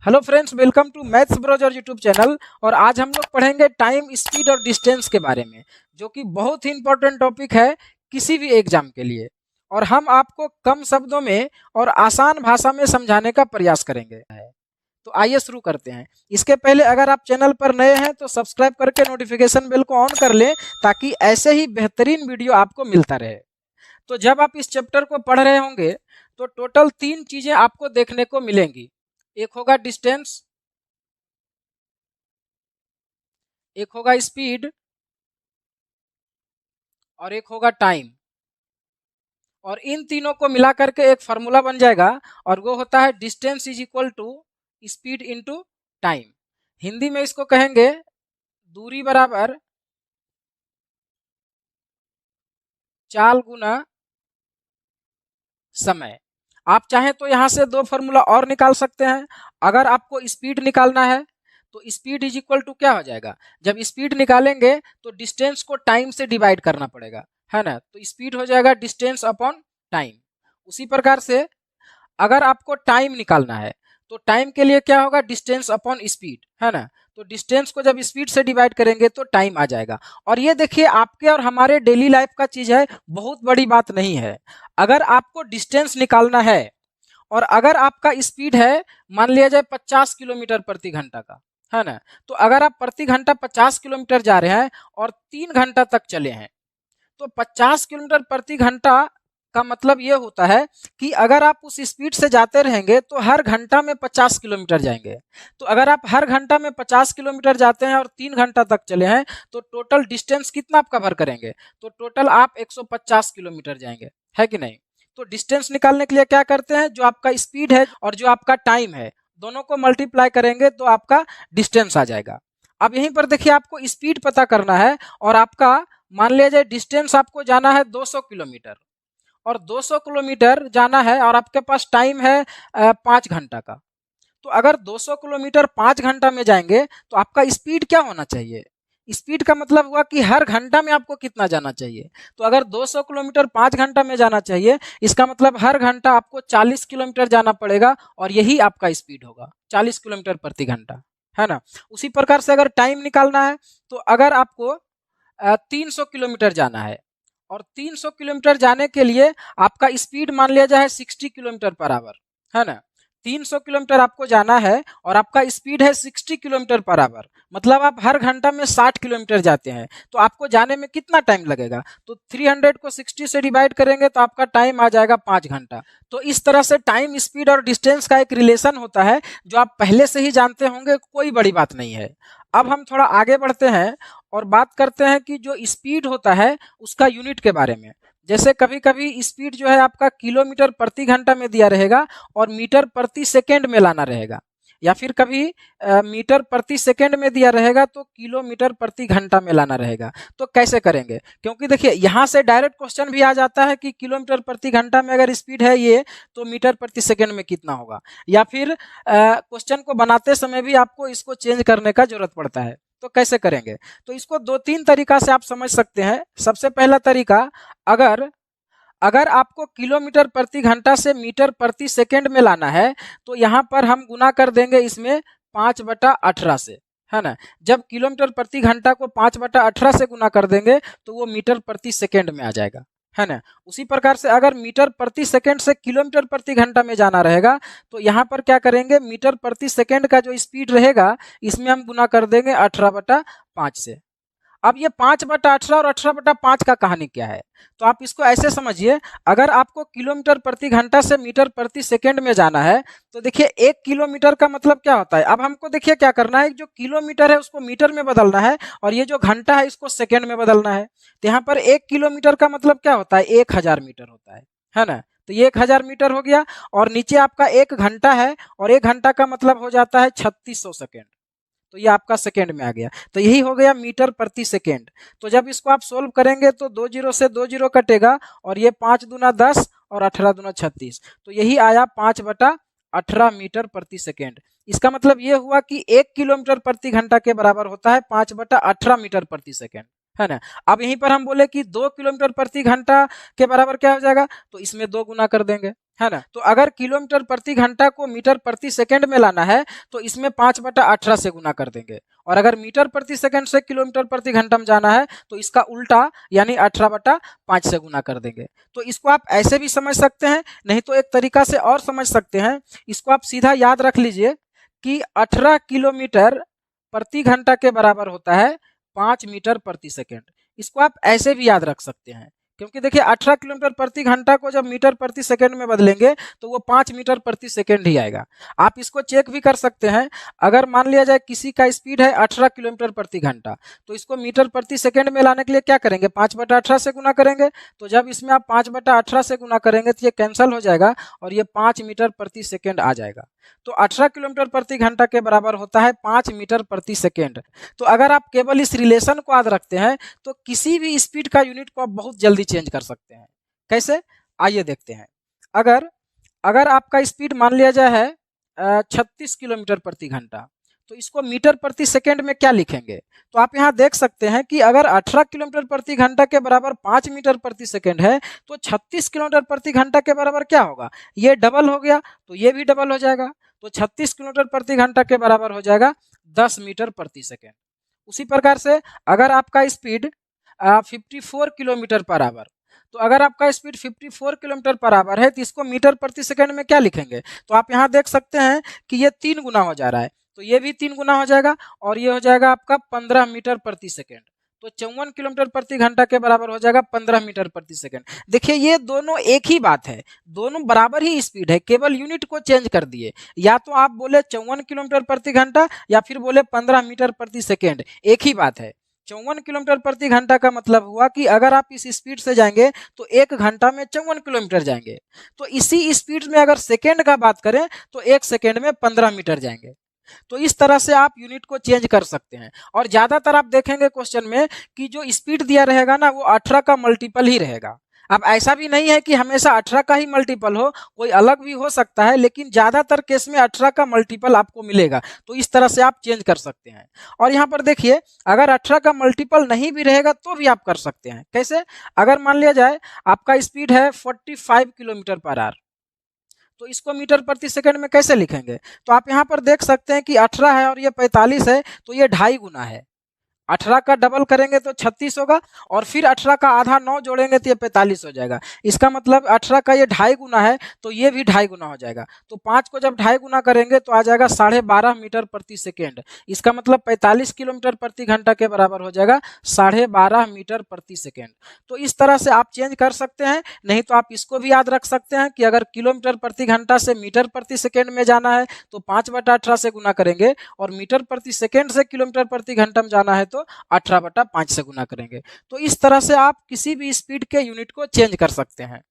Hello friends, welcome to maths ब्रोजर YouTube channel. और आज हम लोग पढ़ेंगे टाइम, स्पीड और डिस्टेंस के बारे में, जो कि बहुत ही इंपॉर्टेंट टॉपिक है किसी भी एग्जाम के लिए। और हम आपको कम शब्दों में और आसान भाषा में समझाने का प्रयास करेंगे। तो आइए शुरू करते हैं। इसके पहले अगर आप चैनल पर नए हैं तो सब्सक्राइब करके नोटिफिकेशन बेल को ऑन कर लें, ताकि ऐसे ही बेहतरीन वीडियो आपको मिलता रहे। तो जब आप इस चैप्टर को पढ़ रहे होंगे तो टोटल 3 चीजें आपको देखने को मिलेंगी। एक होगा डिस्टेंस, एक होगा स्पीड और एक होगा टाइम। और इन तीनों को मिला करके एक फार्मूला बन जाएगा, और वो होता है distance is equal to speed into time. Hindi में इसको कहेंगे दूरी बराबर चाल गुना समय। आप चाहें तो यहां से 2 फार्मूला और निकाल सकते हैं। अगर आपको स्पीड निकालना है तो स्पीड इज इक्वल टू क्या हो जाएगा, जब स्पीड निकालेंगे तो डिस्टेंस को टाइम से डिवाइड करना पड़ेगा, है ना। तो स्पीड हो जाएगा डिस्टेंस अपॉन टाइम। उसी प्रकार से अगर आपको टाइम निकालना है तो टाइम के लिए क्या होगा, डिस्टेंस अपॉन स्पीड, है ना। तो डिस्टेंस को जब स्पीड से डिवाइड करेंगे तो टाइम आ जाएगा। और ये देखिए, आपके और हमारे डेली लाइफ का चीज है, बहुत बड़ी बात नहीं है। अगर आपको डिस्टेंस निकालना है और अगर आपका स्पीड है, मान लिया जाए 50 किलोमीटर प्रति घंटा का, है ना। तो अगर आप प्रति घंटा 50 किलोमीटर जा रहे हैं और 3 घंटा तक चले हैं, तो 50 किलोमीटर प्रति घंटा का मतलब ये होता है कि अगर आप उस स्पीड से जाते रहेंगे तो हर घंटा में 50 किलोमीटर जाएंगे। तो अगर आप हर घंटा में 50 किलोमीटर जाते हैं और 3 घंटा तक चले हैं, तो टोटल डिस्टेंस कितना आप कवर करेंगे, तो टोटल आप 150 किलोमीटर जाएंगे, है कि नहीं। तो डिस्टेंस निकालने के लिए क्या करते हैं, जो आपका स्पीड है और जो आपका टाइम है, दोनों को मल्टीप्लाई करेंगे तो आपका डिस्टेंस आ जाएगा। अब यहीं पर देखिए, आपको स्पीड पता करना है और आपका मान लिया जाए डिस्टेंस आपको जाना है 200 किलोमीटर, और 200 किलोमीटर जाना है और आपके पास टाइम है 5 घंटा का। तो अगर 200 किलोमीटर 5 घंटा में जाएंगे तो आपका स्पीड क्या होना चाहिए, स्पीड का मतलब हुआ कि हर घंटा में आपको कितना जाना चाहिए। तो अगर 200 किलोमीटर 5 घंटा में जाना चाहिए, इसका मतलब हर घंटा आपको 40 किलोमीटर जाना पड़ेगा, और यही आपका स्पीड होगा, 40 किलोमीटर प्रति घंटा, है ना। उसी प्रकार से अगर टाइम निकालना है, तो अगर आपको 300 किलोमीटर जाना है और 300 किलोमीटर जाने के लिए आपका स्पीड मान लिया जाए 60 किलोमीटर पर आवर, है ना। 300 किलोमीटर आपको जाना है और आपका स्पीड है 60 किलोमीटर पर आवर, मतलब आप हर घंटा में 60 किलोमीटर जाते हैं। तो आपको जाने में कितना टाइम लगेगा, तो 300 को 60 से डिवाइड करेंगे तो आपका टाइम आ जाएगा 5 घंटा। तो इस तरह से टाइम, स्पीड और डिस्टेंस का एक रिलेशन होता है, जो आप पहले से ही जानते होंगे, कोई बड़ी बात नहीं है। अब हम थोड़ा आगे बढ़ते हैं और बात करते हैं कि जो स्पीड होता है उसका यूनिट के बारे में। जैसे कभी कभी स्पीड जो है आपका किलोमीटर प्रति घंटा में दिया रहेगा और मीटर प्रति सेकंड में लाना रहेगा, या फिर कभी मीटर प्रति सेकंड में दिया रहेगा तो किलोमीटर प्रति घंटा में लाना रहेगा। तो कैसे करेंगे, क्योंकि देखिए यहाँ से डायरेक्ट क्वेश्चन भी आ जाता है कि किलोमीटर प्रति घंटा में अगर स्पीड है ये, तो मीटर प्रति सेकंड में कितना होगा। या फिर क्वेश्चन को बनाते समय भी आपको इसको चेंज करने का जरूरत पड़ता है। तो कैसे करेंगे, तो इसको 2-3 तरीका से आप समझ सकते हैं। सबसे पहला तरीका, अगर अगर आपको किलोमीटर प्रति घंटा से मीटर प्रति सेकंड में लाना है, तो यहाँ पर हम गुना कर देंगे इसमें 5/18 से, है ना। जब किलोमीटर प्रति घंटा को 5/18 से गुना कर देंगे तो वो मीटर प्रति सेकंड में आ जाएगा, है ना। उसी प्रकार से अगर मीटर प्रति सेकंड से किलोमीटर प्रति घंटा में जाना रहेगा, तो यहाँ पर क्या करेंगे, मीटर प्रति सेकंड का जो स्पीड रहेगा इसमें हम गुना कर देंगे 18/5 से। अब ये 5/18 और 18/5 का कहानी क्या है, तो आप इसको ऐसे समझिए। अगर आपको किलोमीटर प्रति घंटा से मीटर प्रति सेकंड में जाना है, तो देखिए 1 किलोमीटर का मतलब क्या होता है। अब हमको देखिए क्या करना है, जो किलोमीटर है उसको मीटर में बदलना है, और ये जो घंटा है इसको सेकंड में बदलना है। तो यहाँ पर 1 किलोमीटर का मतलब क्या होता है, 1000 मीटर होता है ना। तो ये 1000 मीटर हो गया, और नीचे आपका 1 घंटा है, और 1 घंटा का मतलब हो जाता है 3600 सेकेंड। तो ये आपका सेकेंड में आ गया। तो यही हो गया मीटर प्रति सेकेंड। तो जब इसको आप सोल्व करेंगे तो 2 जीरो से 2 जीरो कटेगा, और ये 5 दूना 10 और 18 दूना 36। तो यही आया 5/18 मीटर प्रति सेकेंड। इसका मतलब ये हुआ कि 1 किलोमीटर प्रति घंटा के बराबर होता है 5/18 मीटर प्रति सेकेंड, है ना। अब यहीं पर हम बोले कि 2 किलोमीटर प्रति घंटा के बराबर क्या हो जाएगा, तो इसमें 2 गुना कर देंगे, है ना। तो अगर किलोमीटर प्रति घंटा को मीटर प्रति सेकंड में लाना है तो इसमें 5/18 से गुना कर देंगे, और अगर मीटर प्रति सेकंड से किलोमीटर प्रति घंटा में जाना है तो इसका उल्टा यानी 18/5 से गुना कर देंगे। तो इसको आप ऐसे भी समझ सकते हैं, नहीं तो एक तरीका से और समझ सकते हैं। इसको आप सीधा याद रख लीजिए कि 18 किलोमीटर प्रति घंटा के बराबर होता है 5 मीटर प्रति सेकंड। इसको आप ऐसे भी याद रख सकते हैं, क्योंकि देखिए 18 किलोमीटर प्रति घंटा को जब मीटर प्रति सेकंड में बदलेंगे तो वो 5 मीटर प्रति सेकंड ही आएगा। आप इसको चेक भी कर सकते हैं। अगर मान लिया जाए किसी का स्पीड है 18 किलोमीटर प्रति घंटा, तो इसको मीटर प्रति सेकंड में लाने के लिए क्या करेंगे, 5/18 से गुना करेंगे। तो जब इसमें आप 5/18 से गुना करेंगे तो ये कैंसिल हो जाएगा और ये 5 मीटर प्रति सेकंड आ जाएगा। तो 18 किलोमीटर प्रति घंटा के बराबर होता है 5 मीटर प्रति सेकंड। तो अगर आप केवल इस रिलेशन को याद रखते हैं तो किसी भी स्पीड का यूनिट को आप बहुत जल्दी चेंज कर सकते हैं। कैसे, आइए देखते हैं। अगर अगर आपका स्पीड मान लिया जाए है 36 किलोमीटर प्रति घंटा, तो इसको मीटर प्रति सेकंड में क्या लिखेंगे, तो आप यहाँ देख सकते हैं कि अगर 18 किलोमीटर प्रति घंटा के बराबर 5 मीटर प्रति सेकंड है तो 36 किलोमीटर प्रति घंटा के बराबर क्या होगा, ये डबल हो गया तो ये भी डबल हो जाएगा। तो 36 किलोमीटर प्रति घंटा के बराबर हो जाएगा 10 मीटर प्रति सेकंड। उसी प्रकार से अगर आपका स्पीड 54 किलोमीटर पर आवर, तो अगर आपका स्पीड 54 किलोमीटर पर आवर है तो इसको मीटर प्रति सेकंड में क्या लिखेंगे, तो आप यहाँ देख सकते हैं कि ये 3 गुना हो जा रहा है, तो ये भी 3 गुना हो जाएगा और ये हो जाएगा आपका 15 मीटर प्रति सेकंड। तो 54 किलोमीटर प्रति घंटा के बराबर हो जाएगा 15 मीटर प्रति सेकंड। देखिए ये दोनों एक ही बात है, दोनों बराबर ही स्पीड है, केवल यूनिट को चेंज कर दिए। या तो आप बोले 54 किलोमीटर प्रति घंटा या फिर बोले 15 मीटर प्रति सेकंड, एक ही बात है। 54 किलोमीटर प्रति घंटा का मतलब हुआ कि अगर आप इस स्पीड से जाएंगे तो 1 घंटा में 54 किलोमीटर जाएंगे। तो इसी स्पीड में अगर सेकंड का बात करें तो 1 सेकंड में 15 मीटर जाएंगे। तो इस तरह से आप यूनिट को चेंज कर सकते हैं। और ज्यादातर आप देखेंगे क्वेश्चन में कि जो स्पीड दिया रहेगा ना वो 18 का मल्टीपल ही रहेगा। अब ऐसा भी नहीं है कि हमेशा 18 का ही मल्टीपल हो, कोई अलग भी हो सकता है, लेकिन ज्यादातर केस में 18 का मल्टीपल आपको मिलेगा। तो इस तरह से आप चेंज कर सकते हैं। और यहाँ पर देखिए अगर 18 का मल्टीपल नहीं भी रहेगा तो भी आप कर सकते हैं। कैसे, अगर मान लिया जाए आपका स्पीड है 45 किलोमीटर पर आवर, तो इसको मीटर प्रति सेकंड में कैसे लिखेंगे, तो आप यहाँ पर देख सकते हैं कि 18 है और ये 45 है, तो ये 2.5 गुना है। 18 का डबल करेंगे तो 36 होगा और फिर 18 का आधा 9 जोड़ेंगे तो ये 45 हो जाएगा। इसका मतलब 18 का ये 2.5 गुना है तो ये भी 2.5 गुना हो जाएगा। तो 5 को जब 2.5 गुना करेंगे तो आ जाएगा 12.5 मीटर प्रति सेकेंड। इसका मतलब 45 किलोमीटर प्रति घंटा के बराबर हो जाएगा 12.5 मीटर प्रति सेकेंड। तो इस तरह से आप चेंज कर सकते हैं। नहीं तो आप इसको भी याद रख सकते हैं कि अगर किलोमीटर प्रति घंटा से मीटर प्रति सेकेंड में जाना है तो 5/18 से गुना करेंगे और मीटर प्रति सेकेंड से किलोमीटर प्रति घंटा में जाना है तो 18/5 से गुना करेंगे। तो इस तरह से आप किसी भी स्पीड के यूनिट को चेंज कर सकते हैं।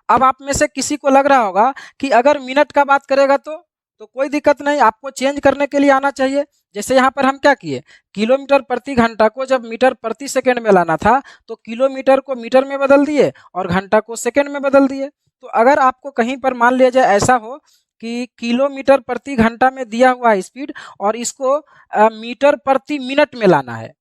अब आप में से किसी को लग रहा होगा कि अगर मिनट का बात करेगा तो कोई दिक्कत नहीं, आपको चेंज करने के लिए आना चाहिए। जैसे यहाँ पर हम क्या किए, किलोमीटर प्रति घंटा को जब मीटर प्रति सेकंड में लाना था तो किलोमीटर को मीटर में बदल दिए और घंटा को सेकंड में बदल दिए। तो अगर आपको कहीं पर मान लिया जाए ऐसा हो कि किलोमीटर प्रति घंटा में दिया हुआ है स्पीड और इसको मीटर प्रति मिनट में लाना है,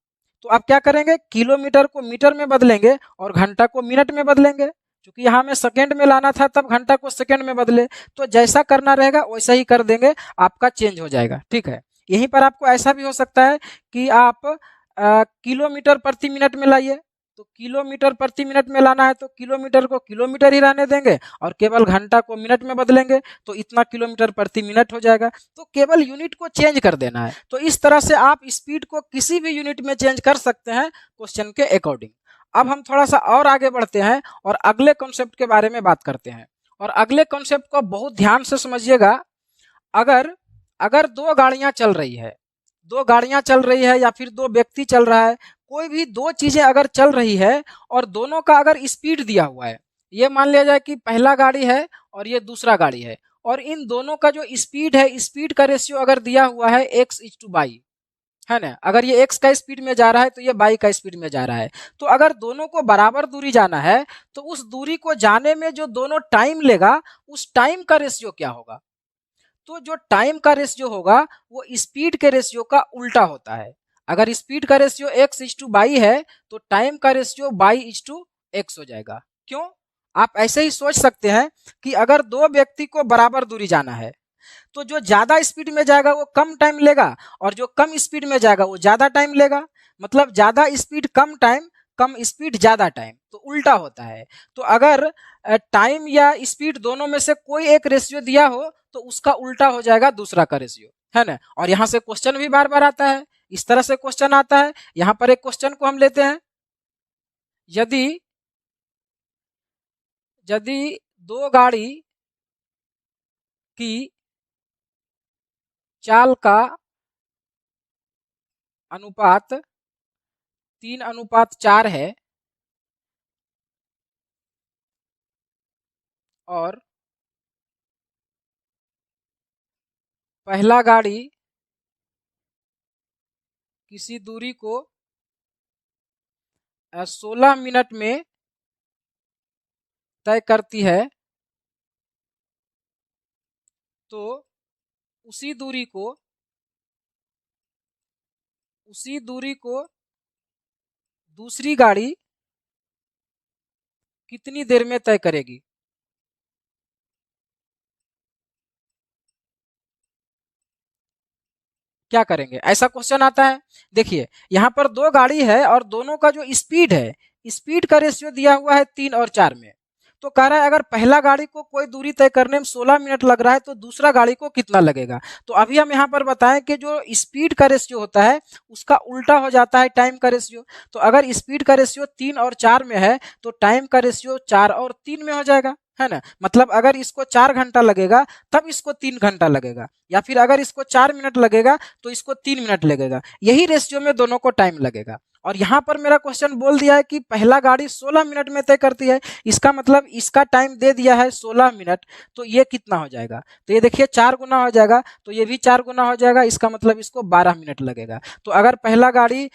तो आप क्या करेंगे, किलोमीटर को मीटर में बदलेंगे और घंटा को मिनट में बदलेंगे। क्योंकि यहाँ में सेकंड में लाना था तब घंटा को सेकंड में बदले, तो जैसा करना रहेगा वैसा ही कर देंगे, आपका चेंज हो जाएगा। ठीक है, यहीं पर आपको ऐसा भी हो सकता है कि आप किलोमीटर प्रति मिनट में लाइए, तो किलोमीटर प्रति मिनट में लाना है तो किलोमीटर को किलोमीटर ही रहने देंगे और केवल घंटा को मिनट में बदलेंगे तो इतना किलोमीटर प्रति मिनट हो जाएगा। तो केवल यूनिट को चेंज कर देना है। तो इस तरह से आप स्पीड को किसी भी यूनिट में चेंज कर सकते हैं क्वेश्चन के अकॉर्डिंग। अब हम थोड़ा सा और आगे बढ़ते हैं और अगले कॉन्सेप्ट के बारे में बात करते हैं। और अगले कॉन्सेप्ट को बहुत ध्यान से समझिएगा। अगर दो गाड़ियां चल रही है या फिर 2 व्यक्ति चल रहा है, कोई भी 2 चीजें अगर चल रही है और दोनों का अगर स्पीड दिया हुआ है, ये मान लिया जाए कि पहला गाड़ी है और ये दूसरा गाड़ी है, और इन दोनों का जो स्पीड है, स्पीड का रेशियो अगर दिया हुआ है x/y, है ना। अगर ये x का स्पीड में जा रहा है तो ये y का स्पीड में जा रहा है। तो अगर दोनों को बराबर दूरी जाना है तो उस दूरी को जाने में जो दोनों टाइम लेगा उस टाइम का रेशियो क्या होगा, तो जो टाइम का रेशियो होगा वो स्पीड के रेशियो का उल्टा होता है। अगर स्पीड का रेशियो x/y है तो टाइम का रेशियो y/x हो जाएगा। क्यों? आप ऐसे ही सोच सकते हैं कि अगर दो व्यक्ति को बराबर दूरी जाना है तो जो ज्यादा स्पीड में जाएगा वो कम टाइम लेगा और जो कम स्पीड में जाएगा वो ज्यादा टाइम लेगा। मतलब ज्यादा स्पीड कम टाइम, कम स्पीड ज्यादा टाइम, तो उल्टा होता है। तो अगर टाइम या स्पीड दोनों में से कोई एक रेशियो दिया हो तो उसका उल्टा हो जाएगा दूसरा का रेशियो, है ना। और यहाँ से क्वेश्चन भी बार बार आता है, इस तरह से क्वेश्चन आता है। यहाँ पर एक क्वेश्चन को हम लेते हैं, यदि यदि दो गाड़ी की चाल का अनुपात 3:4 है और पहला गाड़ी किसी दूरी को 16 मिनट में तय करती है तो उसी दूरी को दूसरी गाड़ी कितनी देर में तय करेगी। क्या करेंगे? ऐसा क्वेश्चन आता है। देखिए यहाँ पर दो गाड़ी है और दोनों का जो स्पीड है, स्पीड का रेशियो दिया हुआ है 3 और 4 में। तो कह रहा है अगर पहला गाड़ी को कोई दूरी तय करने में 16 मिनट लग रहा है तो दूसरा गाड़ी को कितना लगेगा। तो अभी हम यहाँ पर बताएं कि जो स्पीड का रेशियो होता है उसका उल्टा हो जाता है टाइम का रेशियो। तो अगर स्पीड का रेशियो 3 और 4 में है तो टाइम का रेशियो 4 और 3 में हो जाएगा, है ना। मतलब अगर इसको 4 घंटा लगेगा तब इसको 3 घंटा लगेगा, या फिर अगर इसको 4 मिनट लगेगा तो इसको 3 मिनट लगेगा। यही रेशियो में दोनों को टाइम लगेगा। और यहाँ पर मेरा क्वेश्चन बोल दिया है कि पहला गाड़ी 16 मिनट में तय करती है, इसका मतलब इसका टाइम दे दिया है 16 मिनट। तो ये कितना हो जाएगा? तो ये देखिए 4 गुना हो जाएगा, तो ये भी 4 गुना हो जाएगा, इसका मतलब इसको 12 मिनट लगेगा। तो अगर पहला गाड़ी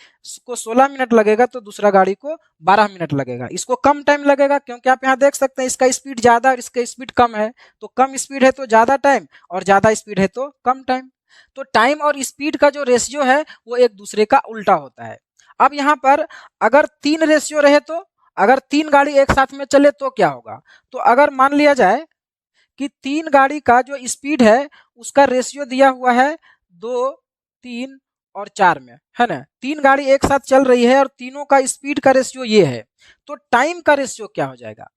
को 16 मिनट लगेगा तो दूसरा गाड़ी को 12 मिनट लगेगा। इसको कम टाइम लगेगा क्योंकि आप यहाँ देख सकते हैं इसका स्पीड ज्यादा और इसका स्पीड कम है। तो कम स्पीड है तो ज्यादा टाइम और ज्यादा स्पीड है तो कम टाइम। तो टाइम और स्पीड का जो रेशियो है वो एक दूसरे का उल्टा होता है। अब यहाँ पर अगर 3 रेशियो रहे तो अगर 3 गाड़ी एक साथ में चले तो क्या होगा। तो अगर मान लिया जाए कि 3 गाड़ी का जो स्पीड है उसका रेशियो दिया हुआ है 2, 3 और 4 में, है ना। 3 गाड़ी एक साथ चल रही है और तीनों का स्पीड का रेशियो ये है, तो टाइम का रेशियो क्या हो जाएगा।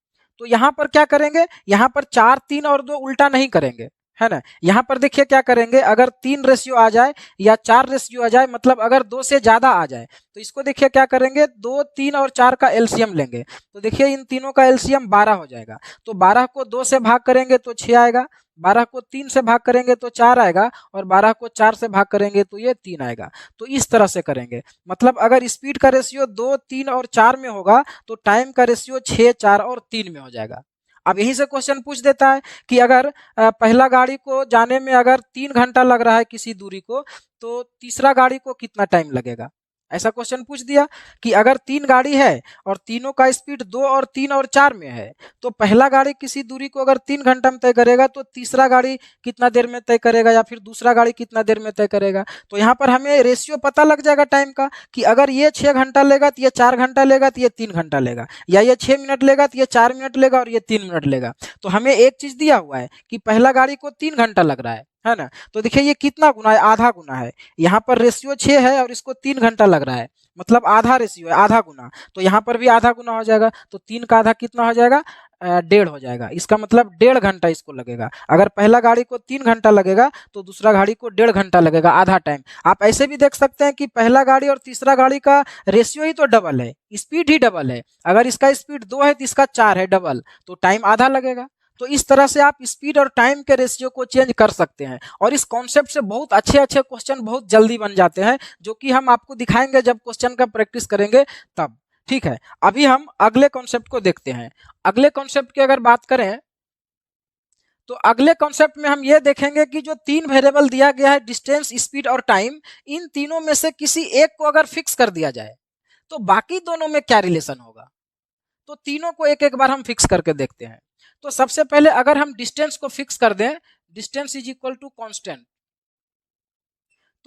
तो यहाँ पर क्या करेंगे, यहाँ पर 4, 3 और 2 उल्टा नहीं करेंगे, है ना। यहाँ पर देखिए क्या करेंगे, अगर 3 रेशियो आ जाए या 4 रेशियो आ जाए, मतलब अगर 2 से ज्यादा आ जाए तो इसको देखिए क्या करेंगे, 2, 3 और 4 का एलसीएम लेंगे। तो देखिए इन तीनों का एलसीएम 12 हो जाएगा। तो 12 को 2 से भाग करेंगे तो 6 आएगा, 12 को 3 से भाग करेंगे तो 4 आएगा और 12 को 4 से भाग करेंगे तो ये 3 आएगा। तो इस तरह से करेंगे। मतलब अगर स्पीड का रेशियो 2, 3 और 4 में होगा तो टाइम का रेशियो 6, 4 और 3 में हो जाएगा। अब यहीं से क्वेश्चन पूछ देता है कि अगर पहला गाड़ी को जाने में अगर 3 घंटा लग रहा है किसी दूरी को, तो तीसरा गाड़ी को कितना टाइम लगेगा। ऐसा क्वेश्चन पूछ दिया कि अगर 3 गाड़ी है और तीनों का स्पीड 2 और 3 और 4 में है, तो पहला गाड़ी किसी दूरी को अगर 3 घंटा में तय करेगा तो तीसरा गाड़ी कितना देर में तय करेगा, या फिर दूसरा गाड़ी कितना देर में तय करेगा। तो यहाँ पर हमें रेशियो पता लग जाएगा टाइम का कि अगर ये 6 घंटा लेगा तो ये 4 घंटा लेगा, तो ये 3 घंटा लेगा, या ये 6 मिनट लेगा तो ये 4 मिनट लेगा और ये 3 मिनट लेगा। तो हमें एक चीज दिया हुआ है कि पहला गाड़ी को 3 घंटा लग रहा है ना। तो देखिए ये कितना गुना है, आधा गुना है। यहाँ पर रेशियो 6 है और इसको 3 घंटा लग रहा है, मतलब आधा रेशियो है, आधा गुना। तो यहाँ पर भी आधा गुना हो जाएगा, तो 3 का आधा कितना हो जाएगा, 1.5 हो जाएगा। इसका मतलब 1.5 घंटा इसको लगेगा। अगर पहला गाड़ी को 3 घंटा लगेगा तो दूसरा गाड़ी को 1.5 घंटा लगेगा, आधा टाइम। आप ऐसे भी देख सकते हैं कि पहला गाड़ी और तीसरा गाड़ी का रेशियो ही तो डबल है, स्पीड ही डबल है। अगर इसका स्पीड 2 है तो इसका 4 है, डबल, तो टाइम आधा लगेगा। तो इस तरह से आप स्पीड और टाइम के रेशियो को चेंज कर सकते हैं। और इस कॉन्सेप्ट से बहुत अच्छे अच्छे क्वेश्चन बहुत जल्दी बन जाते हैं, जो कि हम आपको दिखाएंगे जब क्वेश्चन का प्रैक्टिस करेंगे तब। ठीक है, अभी हम अगले कॉन्सेप्ट को देखते हैं। अगले कॉन्सेप्ट की अगर बात करें तो अगले कॉन्सेप्ट में हम ये देखेंगे कि जो 3 वेरिएबल दिया गया है, डिस्टेंस, स्पीड और टाइम, इन तीनों में से किसी एक को अगर फिक्स कर दिया जाए तो बाकी दोनों में क्या रिलेशन होगा। तो तीनों को एक एक बार हम फिक्स करके देखते हैं। तो सबसे पहले अगर हम डिस्टेंस को फिक्स कर दें, distance is equal to constant,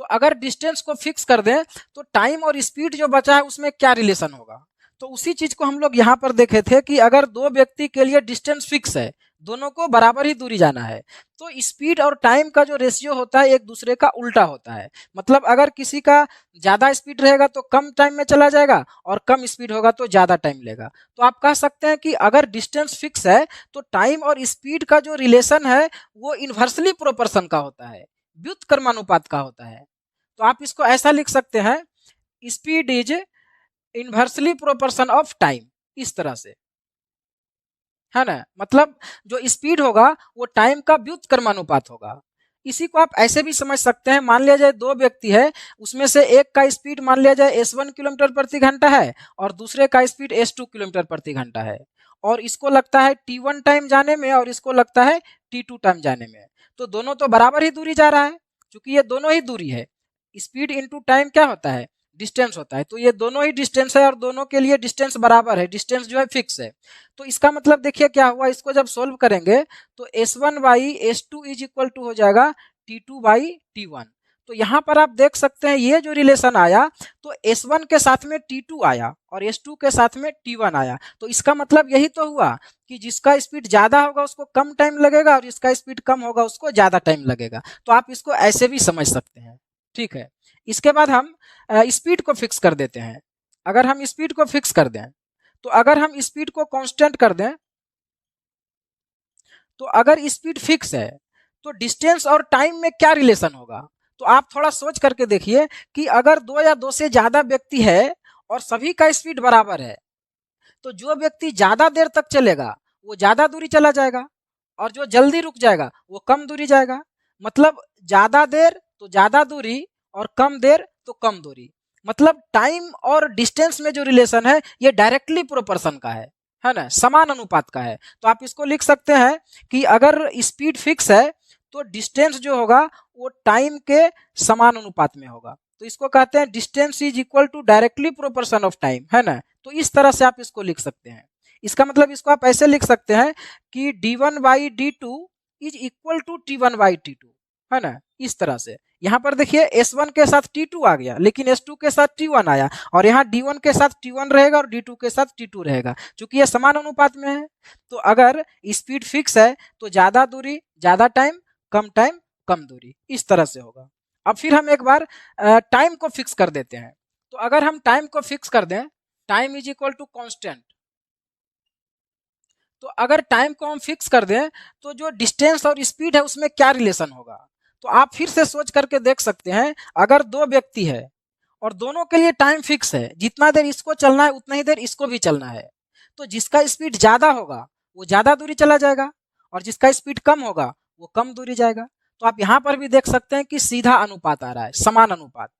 तो अगर डिस्टेंस को फिक्स कर दें तो टाइम और स्पीड जो बचा है उसमें क्या रिलेशन होगा। तो उसी चीज को हम लोग यहाँ पर देखे थे कि अगर दो व्यक्ति के लिए डिस्टेंस फिक्स है, दोनों को बराबर ही दूरी जाना है, तो स्पीड और टाइम का जो रेशियो होता है एक दूसरे का उल्टा होता है। मतलब अगर किसी का ज्यादा स्पीड रहेगा तो कम टाइम में चला जाएगा और कम स्पीड होगा तो ज्यादा टाइम लेगा। तो आप कह सकते हैं कि अगर डिस्टेंस फिक्स है तो टाइम और स्पीड का जो रिलेशन है वो इन्वर्सली प्रोपोर्शन का होता है, व्युत्क्रमानुपात का होता है। तो आप इसको ऐसा लिख सकते हैं, speed is inversely proportion of time, इस तरह से, है ना। मतलब जो स्पीड होगा वो टाइम का व्युत्क्रमानुपात होगा। इसी को आप ऐसे भी समझ सकते हैं, मान लिया जाए दो व्यक्ति है, उसमें से एक का स्पीड मान लिया जाए s1 किलोमीटर प्रति घंटा है और दूसरे का स्पीड s2 किलोमीटर प्रति घंटा है, और इसको लगता है t1 टाइम जाने में और इसको लगता है t2 टाइम जाने में। तो दोनों तो बराबर ही दूरी जा रहा है, क्योंकि ये दोनों ही दूरी है। स्पीड इंटू टाइम क्या होता है, डिस्टेंस होता है। तो ये दोनों ही डिस्टेंस है और दोनों के लिए डिस्टेंस बराबर है, डिस्टेंस जो है फिक्स है। तो इसका मतलब देखिए क्या हुआ, इसको जब सोल्व करेंगे तो s1 by s2 is equal to हो जाएगा t2 बाई t1। तो यहाँ पर आप देख सकते हैं ये जो रिलेशन आया तो s1 के साथ में t2 आया और s2 के साथ में t1 आया। तो इसका मतलब यही तो हुआ कि जिसका स्पीड ज्यादा होगा उसको कम टाइम लगेगा और जिसका स्पीड कम होगा उसको ज्यादा टाइम लगेगा। तो आप इसको ऐसे भी समझ सकते हैं, ठीक है। इसके बाद हम स्पीड को फिक्स कर देते हैं। अगर हम स्पीड को फिक्स कर दें तो अगर हम स्पीड को कांस्टेंट कर दें तो अगर स्पीड फिक्स है तो डिस्टेंस और टाइम में क्या रिलेशन होगा। तो आप थोड़ा सोच करके देखिए कि अगर दो या दो से ज्यादा व्यक्ति है और सभी का स्पीड बराबर है तो जो व्यक्ति ज्यादा देर तक चलेगा वो ज्यादा दूरी चला जाएगा और जो जल्दी रुक जाएगा वो कम दूरी जाएगा। मतलब ज्यादा देर तो ज्यादा दूरी और कम देर तो कम दूरी। मतलब टाइम और डिस्टेंस में जो रिलेशन है ये डायरेक्टली प्रोपोर्शन का है ना, समान अनुपात का है। तो आप इसको लिख सकते हैं कि अगर स्पीड फिक्स है तो डिस्टेंस जो होगा वो टाइम के समान अनुपात में होगा। तो इसको कहते हैं distance is equal to directly proportion of time, है ना। तो इस तरह से आप इसको लिख सकते हैं। इसका मतलब इसको आप ऐसे लिख सकते हैं कि d1 by d2 is equal to t1 by t2, है ना, इस तरह से। यहाँ पर देखिए s1 के साथ t2 आ गया लेकिन s2 के साथ t1 आया, और यहाँ d1 के साथ t1 रहेगा और d2 के साथ t2 रहेगा, क्योंकि ये समान अनुपात में है। तो अगर स्पीड फिक्स है तो ज्यादा दूरी ज्यादा टाइम, कम टाइम कम दूरी, इस तरह से होगा। अब फिर हम एक बार टाइम को फिक्स कर देते हैं। तो अगर हम टाइम को फिक्स कर दें, time is equal to constant, तो अगर टाइम को हम फिक्स कर दें तो जो डिस्टेंस और स्पीड है उसमें क्या रिलेशन होगा। तो आप फिर से सोच करके देख सकते हैं, अगर दो व्यक्ति है और दोनों के लिए टाइम फिक्स है, जितना देर इसको चलना है उतना ही देर इसको भी चलना है, तो जिसका स्पीड ज्यादा होगा वो ज्यादा दूरी चला जाएगा और जिसका स्पीड कम होगा वो कम दूरी जाएगा। तो आप यहाँ पर भी देख सकते हैं कि सीधा अनुपात आ रहा है, समान अनुपात,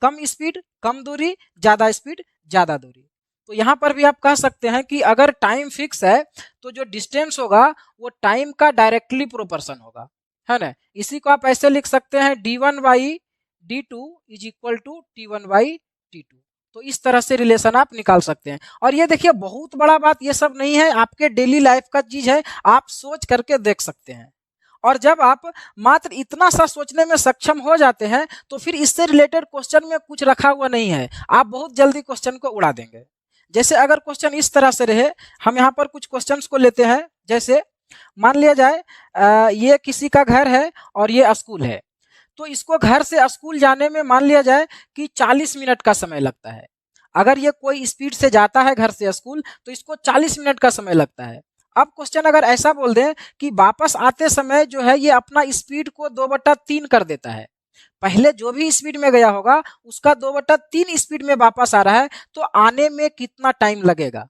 कम स्पीड कम दूरी, ज्यादा स्पीड ज्यादा दूरी। तो यहाँ पर भी आप कह सकते हैं कि अगर टाइम फिक्स है तो जो डिस्टेंस होगा वो टाइम का डायरेक्टली प्रोपोर्शन होगा, है ना। इसी को आप ऐसे लिख सकते हैं d1 by d2 is equal to t1 by t2। तो इस तरह से रिलेशन आप निकाल सकते हैं। और ये देखिए बहुत बड़ा बात ये सब नहीं है, आपके डेली लाइफ का चीज है, आप सोच करके देख सकते हैं। और जब आप मात्र इतना सा सोचने में सक्षम हो जाते हैं तो फिर इससे रिलेटेड क्वेश्चन में कुछ रखा हुआ नहीं है, आप बहुत जल्दी क्वेश्चन को उड़ा देंगे। जैसे अगर क्वेश्चन इस तरह से रहे, हम यहाँ पर कुछ क्वेश्चंस को लेते हैं। जैसे मान लिया जाए ये किसी का घर है और ये स्कूल है, तो इसको घर से स्कूल जाने में मान लिया जाए कि 40 मिनट का समय लगता है। अगर ये कोई स्पीड से जाता है घर से स्कूल तो इसको 40 मिनट का समय लगता है। अब क्वेश्चन अगर ऐसा बोल दें कि वापस आते समय जो है ये अपना स्पीड को 2/3 कर देता है, पहले जो भी स्पीड में गया होगा उसका 2/3 स्पीड में वापस आ रहा है, तो आने में कितना टाइम लगेगा।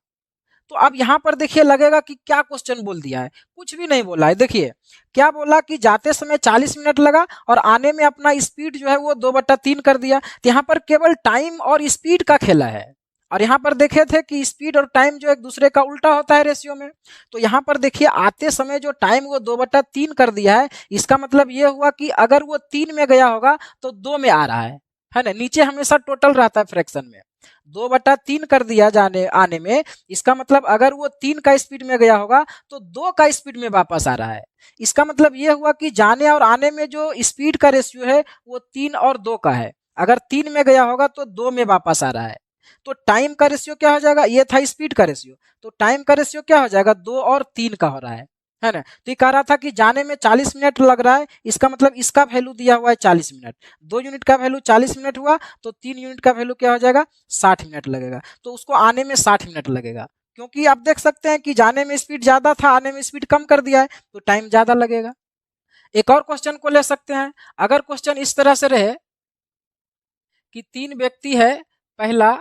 तो अब यहाँ पर देखिए लगेगा कि क्या क्वेश्चन बोल दिया है, कुछ भी नहीं बोला है। देखिए क्या बोला कि जाते समय 40 मिनट लगा और आने में अपना स्पीड जो है वो 2/3 कर दिया। तो यहाँ पर केवल टाइम और स्पीड का खेला है। और यहाँ पर देखे थे कि स्पीड और टाइम जो एक दूसरे का उल्टा होता है रेशियो में। तो यहाँ पर देखिए आते समय जो टाइम वो 2/3 कर दिया है, इसका मतलब ये हुआ कि अगर वो 3 में गया होगा तो 2 में आ रहा है है ना, नीचे हमेशा टोटल रहता है फ्रैक्शन में। 2/3 कर दिया जाने आने में, इसका मतलब अगर वो 3 का स्पीड में गया होगा तो 2 का स्पीड में वापस आ रहा है। इसका मतलब ये हुआ कि जाने और आने में जो स्पीड का रेशियो है वो 3 और 2 का है। अगर 3 में गया होगा तो 2 में वापस आ रहा है। तो टाइम का रेशियो क्या हो जाएगा, ये था स्पीड का रेशियो, तो टाइम का रेशियो क्या हो जाएगा, 2 और 3 का हो रहा है ना। तो ये कह रहा था कि जाने में 40 मिनट लग रहा है, इसका मतलब इसका वैल्यू दिया हुआ है 40 मिनट। 2 यूनिट का वैल्यू 40 मिनट हुआ तो 3 यूनिट का वैल्यू क्या हो जाएगा, 60 मिनट लगेगा। तो उसको आने में 60 मिनट लगेगा, क्योंकि आप देख सकते हैं कि जाने में स्पीड ज्यादा था, आने में स्पीड कम कर दिया है, तो टाइम ज्यादा लगेगा। एक और क्वेश्चन को ले सकते हैं। अगर क्वेश्चन इस तरह से रहे कि 3 व्यक्ति है, पहला,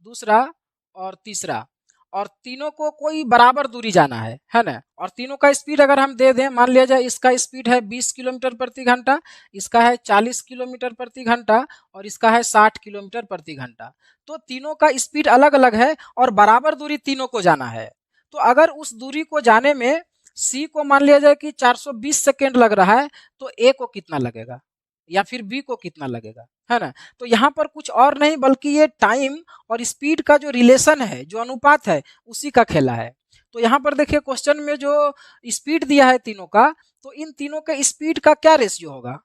दूसरा और तीसरा, और तीनों को कोई बराबर दूरी जाना है ना, और तीनों का स्पीड अगर हम दे दें, मान लिया जाए इसका स्पीड है 20 किलोमीटर प्रति घंटा, इसका है 40 किलोमीटर प्रति घंटा और इसका है 60 किलोमीटर प्रति घंटा। तो तीनों का स्पीड अलग अलग है और बराबर दूरी तीनों को जाना है। तो अगर उस दूरी को जाने में सी को मान लिया जाए कि 420 सेकेंड लग रहा है, तो ए को कितना लगेगा या फिर बी को कितना लगेगा, है ना। तो यहाँ पर कुछ और नहीं बल्कि ये टाइम और स्पीड का जो रिलेशन है, जो अनुपात है, उसी का खेला है। तो यहाँ पर देखिए क्वेश्चन में जो स्पीड दिया है तीनों का, तो इन तीनों के स्पीड का क्या रेशियो होगा।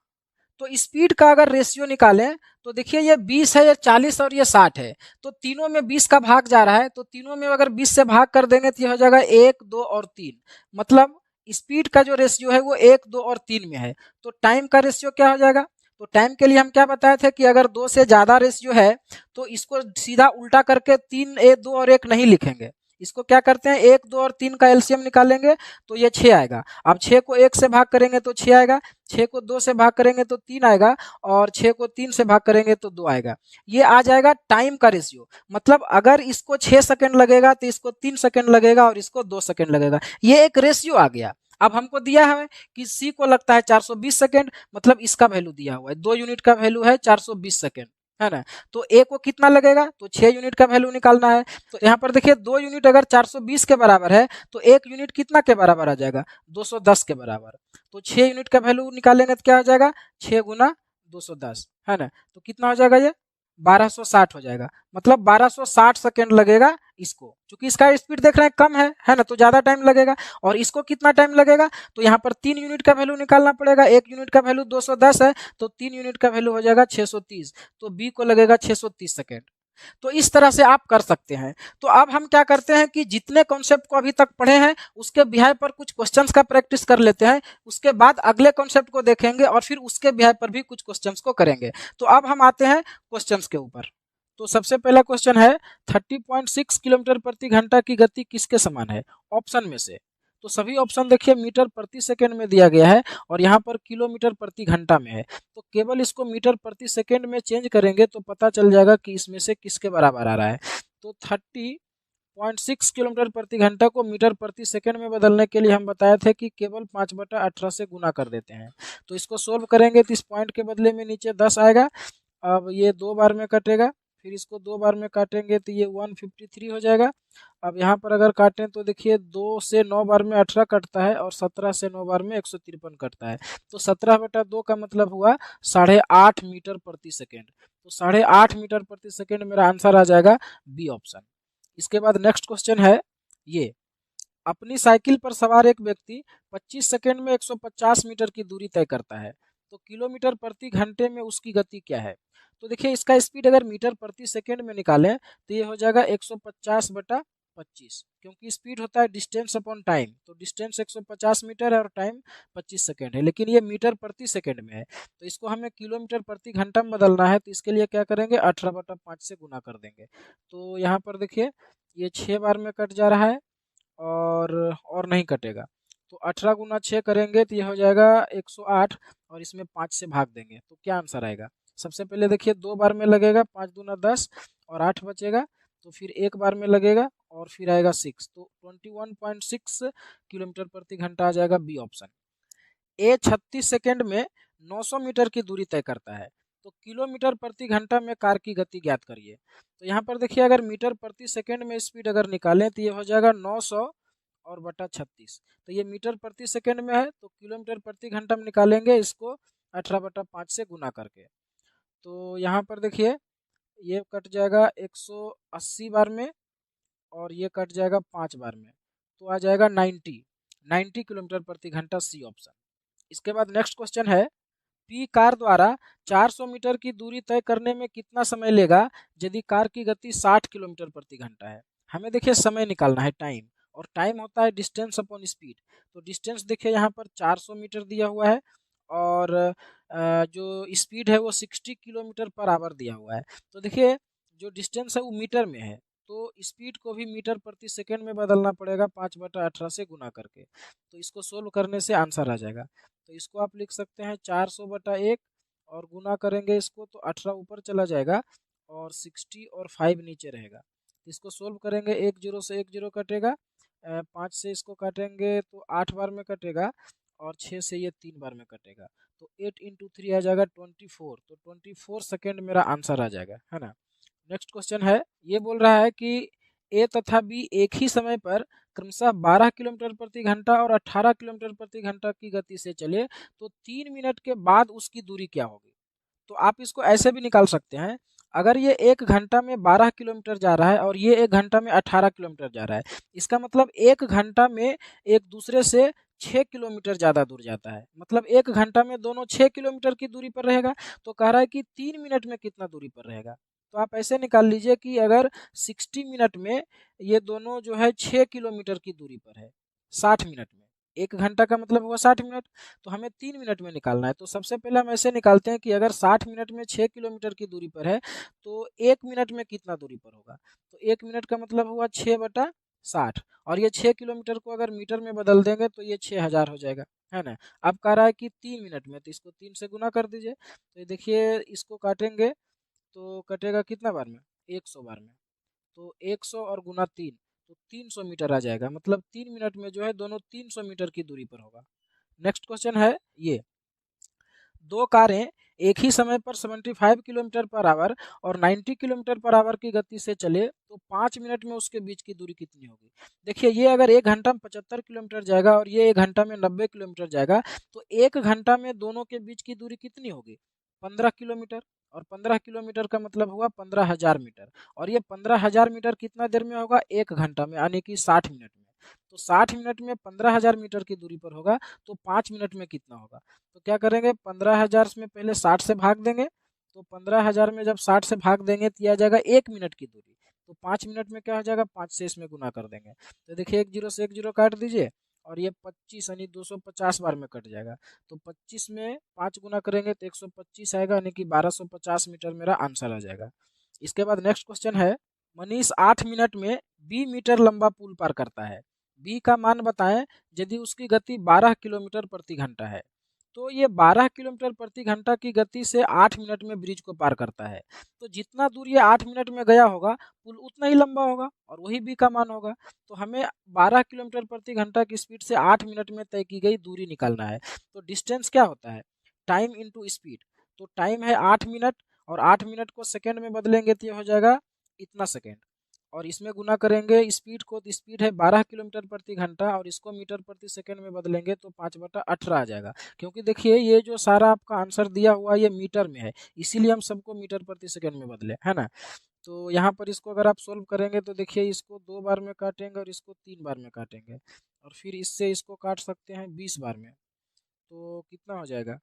तो स्पीड का अगर रेशियो निकालें तो देखिए ये 20 है, ये 40 और ये 60 है, तो तीनों में 20 का भाग जा रहा है, तो तीनों में अगर 20 से भाग कर देंगे तो ये हो जाएगा 1, 2 और 3। मतलब स्पीड का जो रेशियो है वो 1, 2 और 3 में है। तो टाइम का रेशियो क्या हो जाएगा, तो टाइम के लिए हम क्या बताए थे कि अगर 2 से ज्यादा रेशियो है तो इसको सीधा उल्टा करके 3, 1, 2 और 1 नहीं लिखेंगे, इसको क्या करते हैं 1, 2 और 3 का एलसीएम निकालेंगे तो ये 6 आएगा। अब 6 को 1 से भाग करेंगे तो 6 आएगा, 6 को 2 से भाग करेंगे तो 3 आएगा और 6 को 3 से भाग करेंगे तो 2 आएगा। ये आ जाएगा टाइम का रेशियो। मतलब अगर इसको 6 सेकंड लगेगा तो इसको 3 सेकंड लगेगा और इसको 2 सेकंड लगेगा। ये एक रेशियो आ गया। अब हमको दिया है कि सी को लगता है 420 सेकंड, मतलब इसका वैल्यू दिया हुआ है, 2 यूनिट का वैल्यू है 420 सेकंड, है ना। तो ए को कितना लगेगा, तो 6 यूनिट का वैल्यू निकालना है। तो यहाँ पर देखिए 2 यूनिट अगर 420 के बराबर है तो 1 यूनिट कितना के बराबर आ जाएगा, 210 के बराबर। तो 6 यूनिट का वैल्यू निकालेंगे तो क्या हो जाएगा, 6 गुना 210, है ना। तो कितना हो जाएगा, ये 1260 हो जाएगा। मतलब 1260 सेकेंड लगेगा इसको, क्योंकि इसका स्पीड देख रहे हैं कम है ना, तो ज्यादा टाइम लगेगा। और इसको कितना टाइम लगेगा, तो यहाँ पर 3 यूनिट का वैल्यू निकालना पड़ेगा। 1 यूनिट का वैल्यू 210 है तो 3 यूनिट का वैल्यू हो जाएगा 630, तो बी को लगेगा 630 सेकेंड। तो इस तरह से आप कर सकते हैं। तो अब हम क्या करते हैं कि जितने कॉन्सेप्ट को अभी तक पढ़े हैं उसके बिहाय पर कुछ क्वेश्चंस का प्रैक्टिस कर लेते हैं, उसके बाद अगले कॉन्सेप्ट को देखेंगे और फिर उसके बिहाय पर भी कुछ क्वेश्चंस को करेंगे। तो अब हम आते हैं क्वेश्चंस के ऊपर। तो सबसे पहला क्वेश्चन है 30.6 किलोमीटर प्रति घंटा की गति किसके समान है ऑप्शन में से। तो सभी ऑप्शन देखिए मीटर प्रति सेकंड में दिया गया है और यहाँ पर किलोमीटर प्रति घंटा में है। तो केवल इसको मीटर प्रति सेकंड में चेंज करेंगे तो पता चल जाएगा कि इसमें से किसके बराबर आ रहा है। तो 30.6 किलोमीटर प्रति घंटा को मीटर प्रति सेकंड में बदलने के लिए हम बताए थे कि केवल 5/18 से गुना कर देते हैं। तो इसको सोल्व करेंगे तो इस पॉइंट के बदले में नीचे 10 आएगा। अब ये 2 बार में कटेगा, फिर इसको 2 बार में काटेंगे तो ये 153 हो जाएगा। अब यहाँ पर अगर काटें तो देखिए 2 से 9 बार में 18 कटता है और 17 से 9 बार में 153 कटता है। तो 17/2 का मतलब हुआ 8.5 मीटर प्रति सेकेंड। तो 8.5 मीटर प्रति सेकेंड मेरा आंसर आ जाएगा बी ऑप्शन। इसके बाद नेक्स्ट क्वेश्चन है ये, अपनी साइकिल पर सवार एक व्यक्ति 25 सेकेंड में 150 मीटर की दूरी तय करता है, तो किलोमीटर प्रति घंटे में उसकी गति क्या है। तो देखिए इसका स्पीड अगर मीटर प्रति सेकेंड में निकालें तो ये हो जाएगा 150/25, क्योंकि स्पीड होता है डिस्टेंस अपॉन टाइम। तो डिस्टेंस 150 मीटर है और टाइम 25 सेकेंड है, लेकिन ये मीटर प्रति सेकेंड में है। तो इसको हमें किलोमीटर प्रति घंटा में बदलना है, तो इसके लिए क्या करेंगे 18/5 से गुना कर देंगे। तो यहाँ पर देखिए ये 6 बार में कट जा रहा है और नहीं कटेगा। तो 18 गुना 6 करेंगे तो ये हो जाएगा 108 और इसमें 5 से भाग देंगे तो क्या आंसर आएगा। सबसे पहले देखिए 2 बार में लगेगा, 5 दूना 10 और 8 बचेगा, तो फिर 1 बार में लगेगा और फिर आएगा 6, तो 21.6 किलोमीटर प्रति घंटा आ जाएगा बी ऑप्शन। ए 36 सेकेंड में 900 मीटर की दूरी तय करता है, तो किलोमीटर प्रति घंटा में कार की गति ज्ञात करिए। तो यहाँ पर देखिए अगर मीटर प्रति सेकेंड में स्पीड अगर निकालें तो ये हो जाएगा 900 और बटा 36। तो ये मीटर प्रति सेकेंड में है, तो किलोमीटर प्रति घंटा में निकालेंगे इसको 18/5 से गुना करके। तो यहाँ पर देखिए ये कट जाएगा 180 बार में और ये कट जाएगा 5 बार में, तो आ जाएगा 90 किलोमीटर प्रति घंटा, सी ऑप्शन। इसके बाद नेक्स्ट क्वेश्चन है, पी कार द्वारा 400 मीटर की दूरी तय करने में कितना समय लेगा यदि कार की गति 60 किलोमीटर प्रति घंटा है। हमें देखिए समय निकालना है, टाइम, और टाइम होता है डिस्टेंस अपॉन स्पीड। तो डिस्टेंस देखिए यहाँ पर 400 मीटर दिया हुआ है और जो स्पीड है वो 60 किलोमीटर पर आवर दिया हुआ है। तो देखिए जो डिस्टेंस है वो मीटर में है, तो स्पीड को भी मीटर प्रति सेकंड में बदलना पड़ेगा 5/18 से गुना करके। तो इसको सोल्व करने से आंसर आ जाएगा। तो इसको आप लिख सकते हैं 400/1 और गुना करेंगे इसको तो 18 ऊपर चला जाएगा और 60 और 5 नीचे रहेगा। इसको सोल्व करेंगे, 1 0 से 1 0 कटेगा, 5 से इसको काटेंगे तो 8 बार में कटेगा और 6 से ये 3 बार में कटेगा। तो 8 × 3 आ जाएगा 24, तो 24 सेकेंड मेरा आंसर आ जाएगा, है ना। नेक्स्ट क्वेश्चन है, ये बोल रहा है कि ए तथा बी एक ही समय पर क्रमशः 12 किलोमीटर प्रति घंटा और 18 किलोमीटर प्रति घंटा की गति से चले तो 3 मिनट के बाद उसकी दूरी क्या होगी। तो आप इसको ऐसे भी निकाल सकते हैं, अगर ये 1 घंटा में 12 किलोमीटर जा रहा है और ये 1 घंटा में 18 किलोमीटर जा रहा है, इसका मतलब 1 घंटा में एक दूसरे से 6 किलोमीटर ज़्यादा दूर जाता है, मतलब 1 घंटा में दोनों 6 किलोमीटर की दूरी पर रहेगा। तो कह रहा है कि 3 मिनट में कितना दूरी पर रहेगा। तो आप ऐसे निकाल लीजिए कि अगर 60 मिनट में ये दोनों जो है 6 किलोमीटर की दूरी पर है 60 मिनट में, 1 घंटा का मतलब हुआ 60 मिनट, तो हमें 3 मिनट में निकालना है। तो सबसे पहले हम ऐसे निकालते हैं कि अगर 60 मिनट में 6 किलोमीटर की दूरी पर है तो 1 मिनट में कितना दूरी पर होगा। तो 1 मिनट का मतलब हुआ 6/60 और ये 6 किलोमीटर को अगर मीटर में बदल देंगे तो ये 6000 हो जाएगा, है ना। अब कह रहा है कि 3 मिनट में, तो इसको 3 से गुना कर दीजिए। तो ये देखिए इसको काटेंगे तो कटेगा कितना बार में, 100 बार में। तो 100 और गुना 3 तो 300 मीटर आ जाएगा, मतलब 3 मिनट में जो है दोनों 300 मीटर की दूरी पर होगा। नेक्स्ट क्वेश्चन है, ये दो कारें एक ही समय पर 75 किलोमीटर पर आवर और 90 किलोमीटर पर आवर की गति से चले तो 5 मिनट में उसके बीच की दूरी कितनी होगी। देखिए ये अगर 1 घंटा में 75 किलोमीटर जाएगा और ये 1 घंटा में 90 किलोमीटर जाएगा तो 1 घंटा में दोनों के बीच की दूरी कितनी होगी, 15 किलोमीटर। और 15 किलोमीटर का मतलब हुआ 15,000 मीटर, और ये 15,000 मीटर कितना देर में होगा, 1 घंटा में, यानी कि 60 मिनट में। तो 60 मिनट में 15,000 मीटर की दूरी पर होगा, तो 5 मिनट में कितना होगा। तो क्या करेंगे, 15,000 में पहले 60 से भाग देंगे, तो 15,000 में जब 60 से भाग देंगे तो यह आ जाएगा 1 मिनट की दूरी। तो 5 मिनट में क्या हो जाएगा, 5 से इसमें गुना कर देंगे। तो देखिए 1 0 से 1 0 काट दीजिए और ये 25 यानी 250 बार में कट जाएगा। तो 25 में 5 गुना करेंगे तो 125 आएगा, यानी कि 1250 मीटर मेरा आंसर आ जाएगा। इसके बाद नेक्स्ट क्वेश्चन है, मनीष 8 मिनट में बी मीटर लंबा पुल पार करता है, बी का मान बताएं यदि उसकी गति 12 किलोमीटर प्रति घंटा है। तो ये 12 किलोमीटर प्रति घंटा की गति से 8 मिनट में ब्रिज को पार करता है। तो जितना दूर ये 8 मिनट में गया होगा पुल उतना ही लंबा होगा और वही बी का मान होगा। तो हमें 12 किलोमीटर प्रति घंटा की स्पीड से 8 मिनट में तय की गई दूरी निकालना है। तो डिस्टेंस क्या होता है, टाइम इंटू स्पीड। तो टाइम है 8 मिनट और 8 मिनट को सेकेंड में बदलेंगे तो ये हो जाएगा इतना सेकेंड, और इसमें गुना करेंगे स्पीड को, तो स्पीड है 12 किलोमीटर प्रति घंटा और इसको मीटर प्रति सेकंड में बदलेंगे तो 5/18 आ जाएगा। क्योंकि देखिए ये जो सारा आपका आंसर दिया हुआ ये मीटर में है, इसीलिए हम सबको मीटर प्रति सेकंड में बदले, है ना। तो यहाँ पर इसको अगर आप सोल्व करेंगे तो देखिए इसको 2 बार में काटेंगे और इसको 3 बार में काटेंगे और फिर इससे इसको काट सकते हैं 20 बार में। तो कितना हो जाएगा,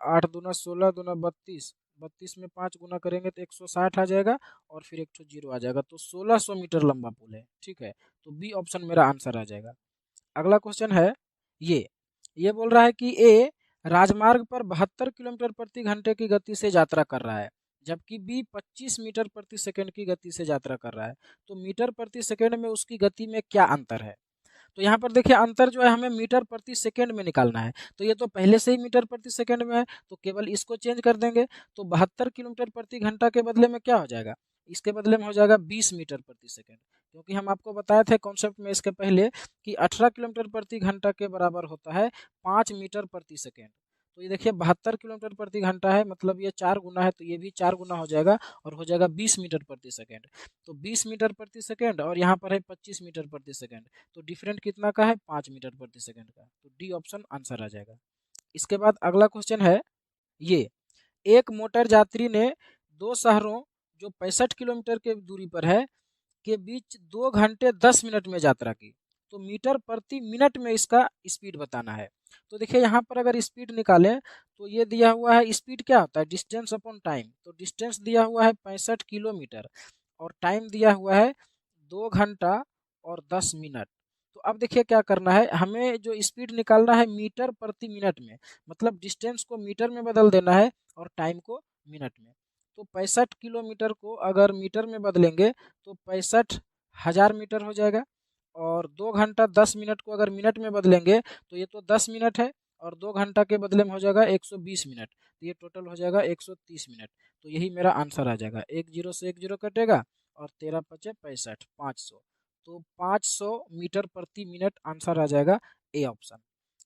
8 दूना 16 दूना 32, 32 में 5 गुना करेंगे तो 160 आ जाएगा और फिर एक 0 आ जाएगा। तो 1600 मीटर लंबा पुल है, ठीक है। तो बी ऑप्शन मेरा आंसर आ जाएगा। अगला क्वेश्चन है, ये बोल रहा है कि ए राजमार्ग पर 72 किलोमीटर प्रति घंटे की गति से यात्रा कर रहा है जबकि बी 25 मीटर प्रति सेकंड की गति से यात्रा कर रहा है। तो मीटर प्रति सेकंड में उसकी गति में क्या अंतर है। तो यहाँ पर देखिए अंतर जो है हमें मीटर प्रति सेकंड में निकालना है। तो ये तो पहले से ही मीटर प्रति सेकंड में है, तो केवल इसको चेंज कर देंगे। तो 72 किलोमीटर प्रति घंटा के बदले में क्या हो जाएगा, इसके बदले में हो जाएगा 20 मीटर प्रति सेकंड। क्योंकि हम आपको बताए थे कॉन्सेप्ट में इसके पहले कि 18 किलोमीटर प्रति घंटा के बराबर होता है 5 मीटर प्रति सेकंड। तो ये देखिए 72 किलोमीटर प्रति घंटा है, मतलब ये 4 गुना है, तो ये भी 4 गुना हो जाएगा और हो जाएगा 20 मीटर प्रति सेकंड। तो 20 मीटर प्रति सेकंड और यहाँ पर है 25 मीटर प्रति सेकंड, तो डिफरेंट कितना का है, 5 मीटर प्रति सेकंड का। तो डी ऑप्शन आंसर आ जाएगा। इसके बाद अगला क्वेश्चन है, ये एक मोटर यात्री ने दो शहरों जो 65 किलोमीटर के दूरी पर है के बीच 2 घंटे 10 मिनट में यात्रा की। तो मीटर प्रति मिनट में इसका स्पीड बताना है। तो देखिए यहाँ पर अगर स्पीड निकालें तो ये दिया हुआ है, स्पीड क्या होता है, डिस्टेंस अपॉन टाइम। तो डिस्टेंस दिया हुआ है 65 किलोमीटर और टाइम दिया हुआ है 2 घंटा और 10 मिनट। तो अब देखिए क्या करना है, हमें जो स्पीड निकालना है मीटर प्रति मिनट में, मतलब डिस्टेंस को मीटर में बदल देना है और टाइम को मिनट में। तो 65 किलोमीटर को अगर मीटर में बदलेंगे तो 65,000 मीटर हो जाएगा, और 2 घंटा 10 मिनट को अगर मिनट में बदलेंगे तो ये तो 10 मिनट है, और 2 घंटा के बदले में हो जाएगा 120 मिनट, तो ये टोटल हो जाएगा 130 मिनट। तो यही मेरा आंसर आ जाएगा। एक जीरो से एक जीरो कटेगा और 13 पचे 65, 500। तो 500 मीटर प्रति मिनट आंसर आ जाएगा, ए ऑप्शन।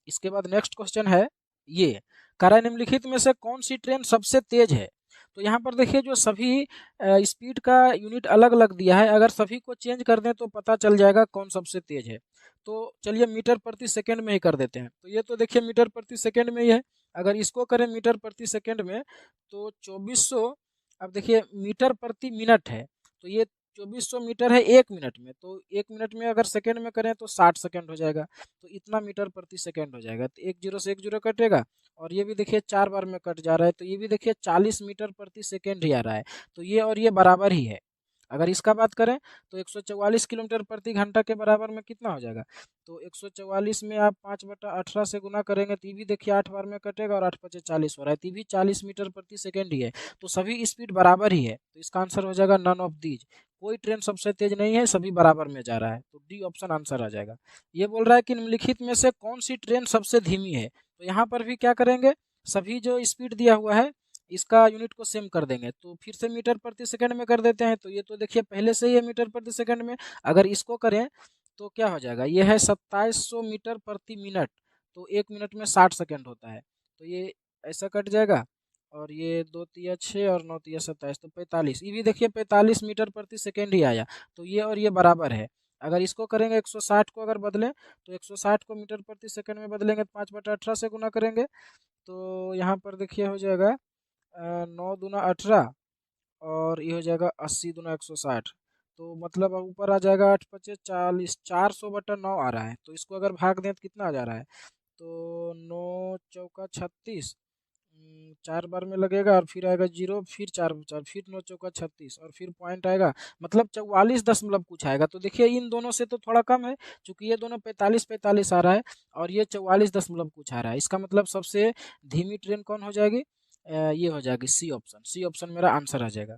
इसके बाद नेक्स्ट क्वेश्चन है ये, कार्य निम्नलिखित में से कौन सी ट्रेन सबसे तेज है। तो यहाँ पर देखिए जो सभी स्पीड का यूनिट अलग अलग दिया है, अगर सभी को चेंज कर दें तो पता चल जाएगा कौन सबसे तेज है। तो चलिए मीटर प्रति सेकंड में ही कर देते हैं। तो ये तो देखिए मीटर प्रति सेकंड में ही है, अगर इसको करें मीटर प्रति सेकंड में तो 2400। अब देखिए मीटर प्रति मिनट है तो ये 2400 मीटर है एक मिनट में, तो एक मिनट में अगर सेकंड में करें तो 60 सेकंड हो जाएगा, तो इतना मीटर प्रति सेकंड हो जाएगा। तो एक जीरो से एक जीरो कटेगा, और ये भी देखिए 4 बार में कट जा रहा है, तो ये भी देखिए 40 मीटर प्रति सेकंड ही आ रहा है। तो ये और ये बराबर ही है। अगर इसका बात करें तो 144 किलोमीटर प्रति घंटा के बराबर में कितना हो जाएगा, तो 144 में आप 5/18 से गुना करेंगे तो ये भी देखिए 8 बार में कटेगा, और 8 पचे 40 हो रहा है, तो ये भी 40 मीटर प्रति सेकंड ही है। तो सभी स्पीड बराबर ही है, तो इसका आंसर हो जाएगा नन ऑफ दीज। कोई ट्रेन सबसे तेज नहीं है, सभी बराबर में जा रहा है, तो डी ऑप्शन आंसर आ जाएगा। ये बोल रहा है कि निम्नलिखित में से कौन सी ट्रेन सबसे धीमी है। तो यहाँ पर भी क्या करेंगे, सभी जो स्पीड दिया हुआ है इसका यूनिट को सेम कर देंगे, तो फिर से मीटर प्रति सेकंड में कर देते हैं। तो ये तो देखिए पहले से ही है मीटर प्रति सेकंड में, अगर इसको करें तो क्या हो जाएगा, ये है 2700 मीटर प्रति मिनट, तो एक मिनट में 60 सेकंड होता है, तो ये ऐसा कट जाएगा, और ये 2 तिया 6 और 9 तिया 27, तो 45, ये भी देखिए 45 मीटर प्रति सेकंड ही आया, तो ये और ये बराबर है। अगर इसको करेंगे 160 को अगर बदलें तो 160 को मीटर प्रति सेकंड में बदलेंगे तो 5/18 से गुना करेंगे, तो यहाँ पर देखिए हो जाएगा 9 दूना 18, और ये हो जाएगा 80 दूना 160, तो मतलब अब ऊपर आ जाएगा 8 पचे 40, 400/9 आ रहा है। तो इसको अगर भाग दें तो कितना आ जा रहा है, तो 9 चौका 36, 4 बार में लगेगा, और फिर आएगा जीरो, फिर 4 4, फिर 9 चौका 36, और फिर पॉइंट आएगा, मतलब 44 दशमलव कुछ आएगा। तो देखिए इन दोनों से तो थोड़ा कम है, क्योंकि ये दोनों 45 आ रहा है और ये 44 दशमलव कुछ आ रहा है। इसका मतलब सबसे धीमी ट्रेन कौन हो जाएगी, ये हो जाएगी सी ऑप्शन। सी ऑप्शन मेरा आंसर आ जाएगा।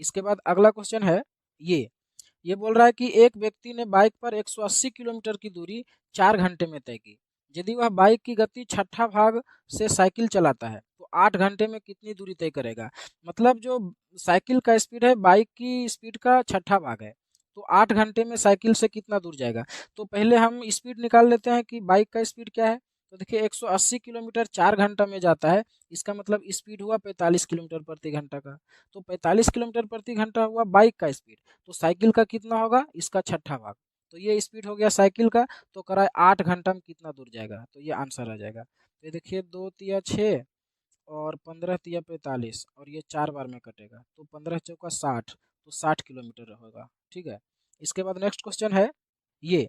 इसके बाद अगला क्वेश्चन है ये बोल रहा है कि एक व्यक्ति ने बाइक पर 180 किलोमीटर की दूरी 4 घंटे में तय की। यदि वह बाइक की गति छठा भाग से साइकिल चलाता है तो 8 घंटे में कितनी दूरी तय करेगा। मतलब जो साइकिल का स्पीड है बाइक की स्पीड का छठा भाग है, तो 8 घंटे में साइकिल से कितना दूर जाएगा। तो पहले हम स्पीड निकाल लेते हैं कि बाइक का स्पीड क्या है। तो देखिए 180 किलोमीटर 4 घंटा में जाता है, इसका मतलब स्पीड हुआ 45 किलोमीटर प्रति घंटा का। तो 45 किलोमीटर प्रति घंटा हुआ बाइक का स्पीड, तो साइकिल का कितना होगा, इसका छठा भाग। तो ये स्पीड हो गया साइकिल का, तो कराए 8 घंटा में कितना दूर जाएगा, तो ये आंसर आ जाएगा। तो ये देखिए 2 तिया 6 और 15 तिया 45, और ये 4 बार में कटेगा, तो 15 चौका 60, तो 60 किलोमीटर होगा। ठीक है। इसके बाद नेक्स्ट क्वेश्चन है ये,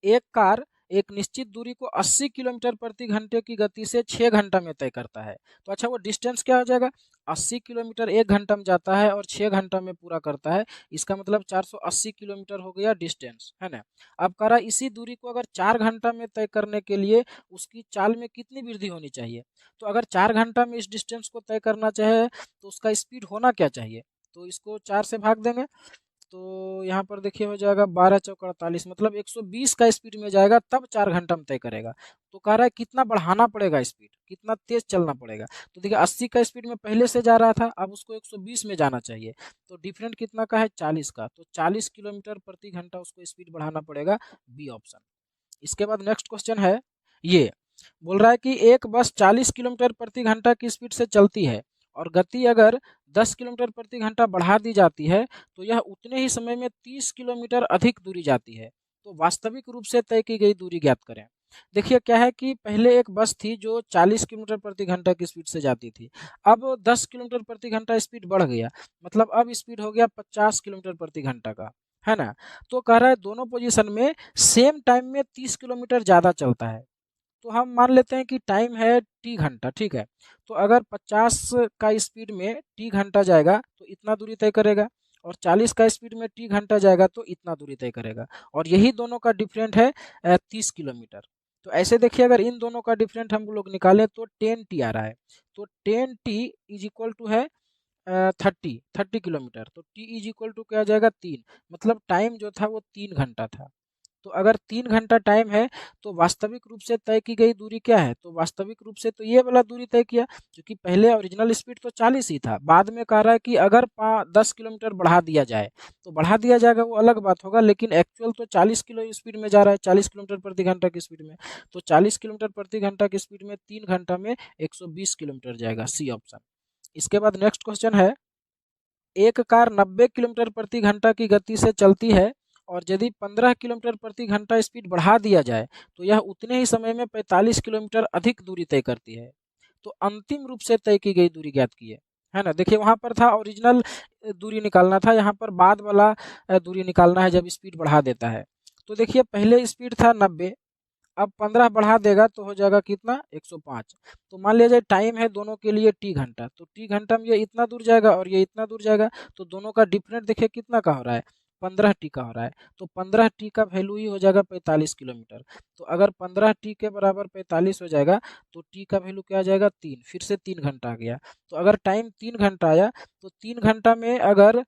एक कार एक निश्चित दूरी को 80 किलोमीटर प्रति घंटे की गति से 6 घंटा में तय करता है। तो अच्छा वो डिस्टेंस क्या हो जाएगा, 80 किलोमीटर 1 घंटा में जाता है और 6 घंटा में पूरा करता है, इसका मतलब 480 किलोमीटर हो गया डिस्टेंस, है ना। अब कह रहा इसी दूरी को अगर 4 घंटा में तय करने के लिए उसकी चाल में कितनी वृद्धि होनी चाहिए। तो अगर 4 घंटा में इस डिस्टेंस को तय करना चाहे तो उसका स्पीड होना क्या चाहिए। तो इसको 4 से भाग देंगे, तो यहाँ पर देखिए हो जाएगा 12 चौका 48, मतलब 120 का स्पीड में जाएगा तब 4 घंटा में तय करेगा। तो कह रहा है कितना बढ़ाना पड़ेगा स्पीड, कितना तेज चलना पड़ेगा। तो देखिए 80 का स्पीड में पहले से जा रहा था, अब उसको 120 में जाना चाहिए, तो डिफरेंट कितना का है 40 का, तो 40 किलोमीटर प्रति घंटा उसको स्पीड बढ़ाना पड़ेगा, बी ऑप्शन। इसके बाद नेक्स्ट क्वेश्चन है ये, बोल रहा है कि एक बस 40 किलोमीटर प्रति घंटा की स्पीड से चलती है और गति अगर 10 किलोमीटर प्रति घंटा बढ़ा दी जाती है तो यह उतने ही समय में 30 किलोमीटर अधिक दूरी जाती है। तो वास्तविक रूप से तय की गई दूरी ज्ञात करें। देखिए क्या है कि पहले एक बस थी जो 40 किलोमीटर प्रति घंटा की स्पीड से जाती थी, अब 10 किलोमीटर प्रति घंटा स्पीड बढ़ गया, मतलब अब स्पीड हो गया 50 किलोमीटर प्रति घंटा का, है ना। तो कह रहा है दोनों पोजीशन में सेम टाइम में 30 किलोमीटर ज़्यादा चलता है। तो हम मान लेते हैं कि टाइम है टी घंटा, ठीक है। तो अगर 50 का स्पीड में टी घंटा जाएगा तो इतना दूरी तय करेगा, और 40 का स्पीड में टी घंटा जाएगा तो इतना दूरी तय करेगा, और यही दोनों का डिफरेंट है 30 किलोमीटर। तो ऐसे देखिए अगर इन दोनों का डिफरेंट हम लोग निकालें तो 10 टी आ रहा है। तो 10 टी इज इक्वल टू है 30 किलोमीटर। तो टी इज इक्वल टू क्या आ जाएगा 3, मतलब टाइम जो था वो 3 घंटा था। तो अगर 3 घंटा टाइम है तो वास्तविक रूप से तय की गई दूरी क्या है, तो वास्तविक रूप से तो ये वाला दूरी तय किया, क्योंकि पहले ओरिजिनल स्पीड तो 40 ही था, बाद में कह रहा है कि अगर 10 किलोमीटर बढ़ा दिया जाए तो बढ़ा दिया जाएगा, वो अलग बात होगा, लेकिन एक्चुअल तो 40 किलो स्पीड में जा रहा है, 40 किलोमीटर प्रति घंटा की स्पीड में। तो 40 किलोमीटर प्रति घंटा की स्पीड में 3 घंटा में 120 किलोमीटर जाएगा, सी ऑप्शन। इसके बाद नेक्स्ट क्वेश्चन है, एक कार 90 किलोमीटर प्रति घंटा की गति से चलती है, और यदि 15 किलोमीटर प्रति घंटा स्पीड बढ़ा दिया जाए तो यह उतने ही समय में 45 किलोमीटर अधिक दूरी तय करती है। तो अंतिम रूप से तय की गई दूरी ज्ञात कीजिए, है ना। देखिए वहां पर था ओरिजिनल दूरी निकालना था, यहाँ पर बाद वाला दूरी निकालना है जब स्पीड बढ़ा देता है। तो देखिए पहले स्पीड था 90, अब 15 बढ़ा देगा तो हो जाएगा कितना 105। तो मान लिया जाए टाइम है दोनों के लिए टी घंटा, तो टी घंटा में ये इतना दूर जाएगा और ये इतना दूर जाएगा, तो दोनों का डिफरेंट देखिए कितना का हो रहा है, 15 टी का हो रहा है। तो 15 टी का वैल्यू ही हो जाएगा 45 किलोमीटर। तो अगर 15 टी के बराबर 45 हो जाएगा तो टी का वैल्यू क्या आ जाएगा 3, फिर से 3 घंटा आ गया। तो अगर टाइम 3 घंटा आया तो 3 घंटा में अगर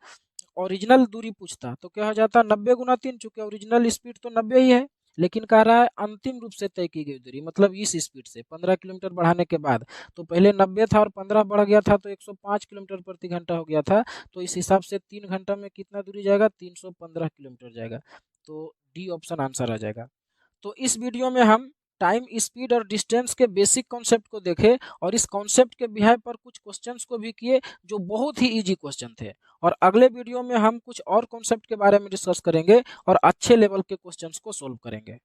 ओरिजिनल दूरी पूछता तो क्या हो जाता 90 × 3, चूंकि ओरिजिनल स्पीड तो 90 ही है, लेकिन कह रहा है अंतिम रूप से तय की गई दूरी, मतलब इस स्पीड से 15 किलोमीटर बढ़ाने के बाद। तो पहले 90 था और 15 बढ़ गया था तो 105 किलोमीटर प्रति घंटा हो गया था। तो इस हिसाब से 3 घंटा में कितना दूरी जाएगा 315 किलोमीटर जाएगा। तो डी ऑप्शन आंसर आ जाएगा। तो इस वीडियो में हम टाइम, स्पीड और डिस्टेंस के बेसिक कॉन्सेप्ट को देखे, और इस कॉन्सेप्ट के बिहाय पर कुछ क्वेश्चंस को भी किए जो बहुत ही इजी क्वेश्चन थे। और अगले वीडियो में हम कुछ और कॉन्सेप्ट के बारे में डिस्कस करेंगे और अच्छे लेवल के क्वेश्चंस को सोल्व करेंगे।